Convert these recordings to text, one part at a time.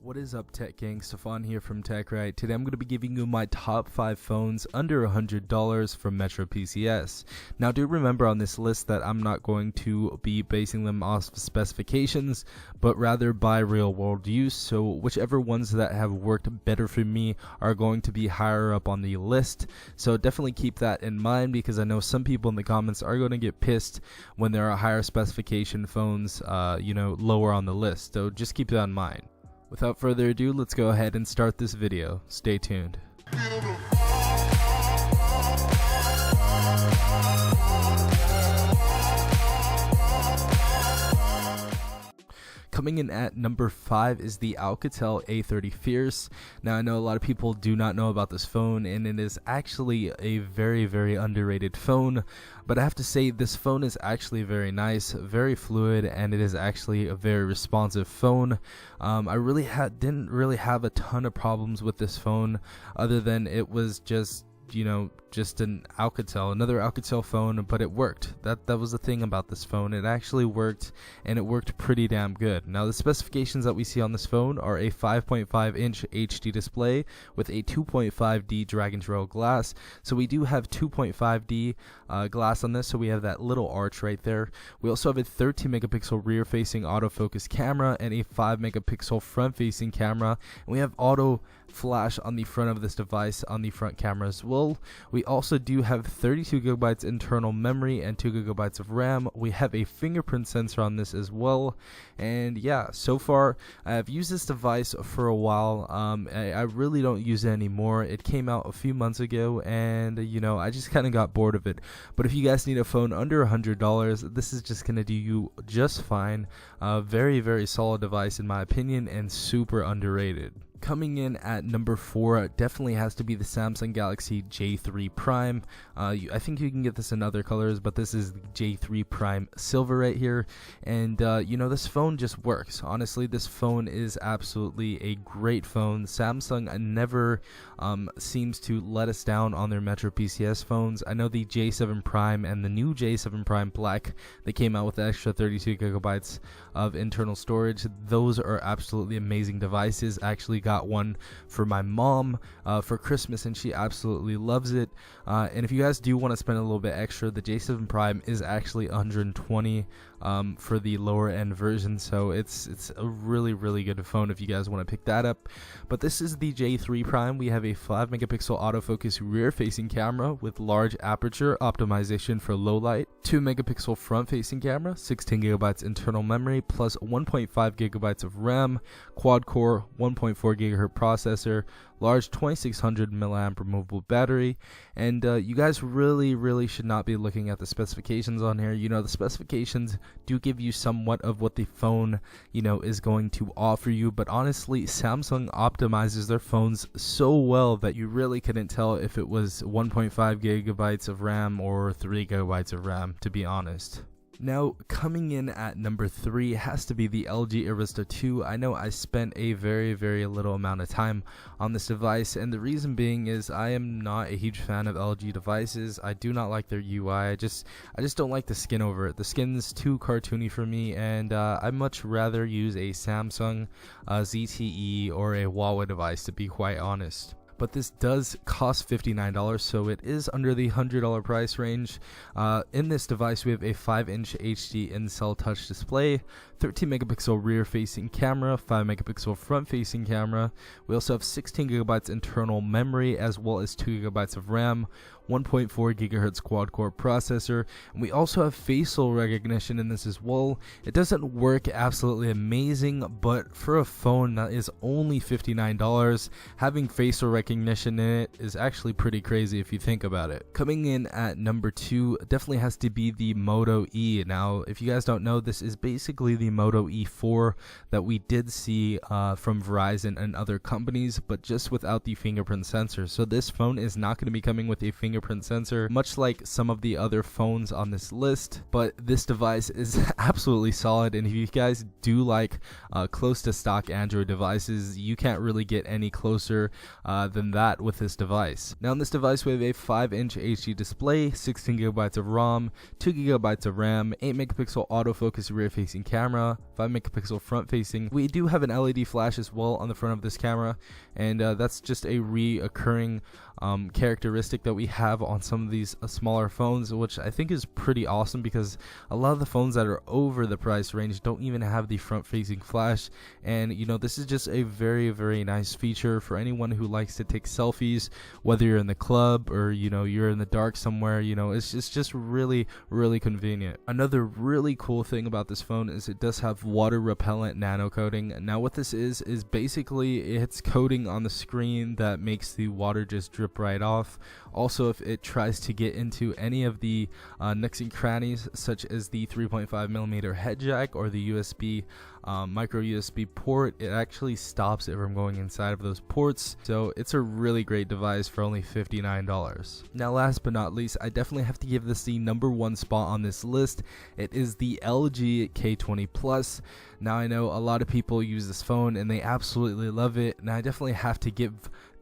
What is up, Tech Gang? Stefan here from TechRight. Today I'm going to be giving you my top 5 phones under $100 from Metro PCS. Now do remember on this list that I'm not going to be basing them off specifications, but rather by real world use, so whichever ones that have worked better for me are going to be higher up on the list. So definitely keep that in mind, because I know some people in the comments are going to get pissed when there are higher specification phones lower on the list, so just keep that in mind. Without further ado, let's go ahead and start this video. Stay tuned. Coming in at number 5 is the Alcatel A30 Fierce. Now I know a lot of people do not know about this phone, and it is actually a very underrated phone, but I have to say this phone is actually very nice, very fluid, and it is actually a very responsive phone. I didn't really have a ton of problems with this phone, other than it was just another Alcatel phone, but it worked. That was the thing about this phone. It actually worked, and it worked pretty damn good. Now the specifications that we see on this phone are a 5.5 inch HD display with a 2.5D drag and trail glass. So we do have 2.5D glass on this, so we have that little arch right there. We also have a 13 megapixel rear facing autofocus camera and a 5 megapixel front facing camera, and we have auto flash on the front of this device on the front camera as well. We also do have 32 gigabytes internal memory and 2 gigabytes of RAM. We have a fingerprint sensor on this as well, and yeah, so far I've used this device for a while. I really don't use it anymore. It came out a few months ago, and I just kind of got bored of it. But if you guys need a phone under $100, this is just gonna do you just fine. Very solid device in my opinion, and super underrated. Coming in at number 4 definitely has to be the Samsung Galaxy J3 Prime. I think you can get this in other colors, but this is the J3 Prime Silver right here. And this phone just works. Honestly, this phone is absolutely a great phone. Samsung never seems to let us down on their Metro PCS phones. I know the J7 Prime and the new J7 Prime Black, they came out with the extra 32 gigabytes of internal storage. Those are absolutely amazing devices. I actually got one for my mom for Christmas, and she absolutely loves it. And if you guys do want to spend a little bit extra, the J7 Prime is actually $120 for the lower end version, so it's a really good phone if you guys want to pick that up. But this is the J3 Prime. We have a 5 megapixel autofocus rear facing camera with large aperture optimization for low light, 2 megapixel front facing camera, 16 gigabytes internal memory plus 1.5 gigabytes of RAM, quad core 1.4 gigahertz processor, large 2600 milliamp removable battery. And you guys really should not be looking at the specifications on here. The specifications do give you somewhat of what the phone is going to offer you, but honestly Samsung optimizes their phones so well that you really couldn't tell if it was 1.5 gigabytes of RAM or 3 gigabytes of RAM, to be honest. Now, coming in at number 3 has to be the LG Arista 2. I know I spent a very little amount of time on this device, and the reason being is I am not a huge fan of LG devices. I do not like their UI. I just don't like the skin over it. The skin's too cartoony for me, and I'd much rather use a Samsung ZTE or a Huawei device, to be quite honest. But this does cost $59, so it is under the $100 price range. In this device, we have a 5-inch HD in-cell touch display, 13 megapixel rear facing camera, 5 megapixel front facing camera. We also have 16 gigabytes internal memory as well as 2 gigabytes of RAM, 1.4 gigahertz quad core processor, and we also have facial recognition in this as well. It doesn't work absolutely amazing, but for a phone that is only $59, having facial recognition in it is actually pretty crazy if you think about it. Coming in at number 2 definitely has to be the Moto E. Now, if you guys don't know, this is basically the Moto E4 that we did see from Verizon and other companies, but just without the fingerprint sensor. So this phone is not going to be coming with a fingerprint sensor, much like some of the other phones on this list, but this device is absolutely solid. And if you guys do like close to stock Android devices, you can't really get any closer than that with this device. Now, on this device, we have a 5-inch HD display, 16 gigabytes of ROM, 2 gigabytes of RAM, 8 megapixel autofocus rear facing camera, camera, 5 megapixel front facing. We do have an LED flash as well on the front of this camera, and that's just a reoccurring characteristic that we have on some of these smaller phones, which I think is pretty awesome, because a lot of the phones that are over the price range don't even have the front facing flash. And you know, this is just a very nice feature for anyone who likes to take selfies, whether you're in the club or you know, you're in the dark somewhere. You know, it's just really convenient. Another really cool thing about this phone is it does have water repellent nano coating. Now what this is basically it's coating on the screen that makes the water just drip right off. Also, if it tries to get into any of the nooks and crannies, such as the 3.5mm head jack or the USB micro USB port, it actually stops it from going inside of those ports. So it's a really great device for only $59. Now last but not least, I definitely have to give this the #1 spot on this list. It is the LG K20 Plus. Now I know a lot of people use this phone and they absolutely love it, and I definitely have to give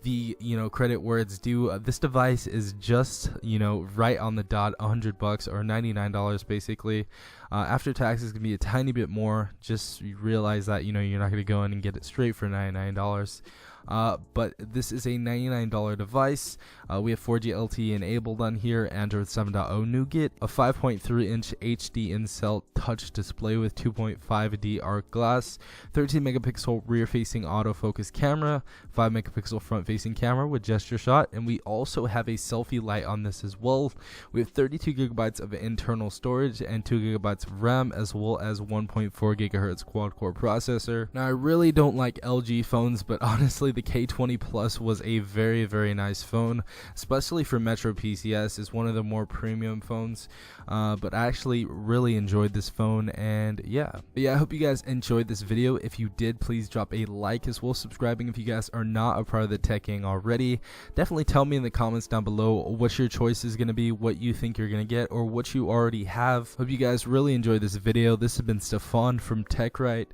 the credit where it's due. This device is just right on the dot, $100 or $99 basically. After taxes can be a tiny bit more. Just realize that you're not going to go in and get it straight for $99. But this is a $99 device. We have 4G LTE enabled on here, Android 7.0 Nougat, a 5.3-inch HD in-cell touch display with 2.5D arc glass, 13 megapixel rear-facing autofocus camera, 5 megapixel front-facing camera with gesture shot, and we also have a selfie light on this as well. We have 32 gigabytes of internal storage and 2 gigabytes of RAM, as well as 1.4 gigahertz quad-core processor. Now I really don't like LG phones, but honestly the K20 Plus was a very nice phone, especially for Metro PCS. It's one of the more premium phones, but I actually really enjoyed this phone. And yeah, I hope you guys enjoyed this video. If you did, please drop a like, as well as subscribing if you guys are not a part of the tech gang already. Definitely tell me in the comments down below what your choice is going to be, what you think you're going to get, or what you already have. Hope you guys really enjoyed this video. This has been Stefan from TechRight.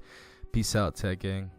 Peace out, tech gang.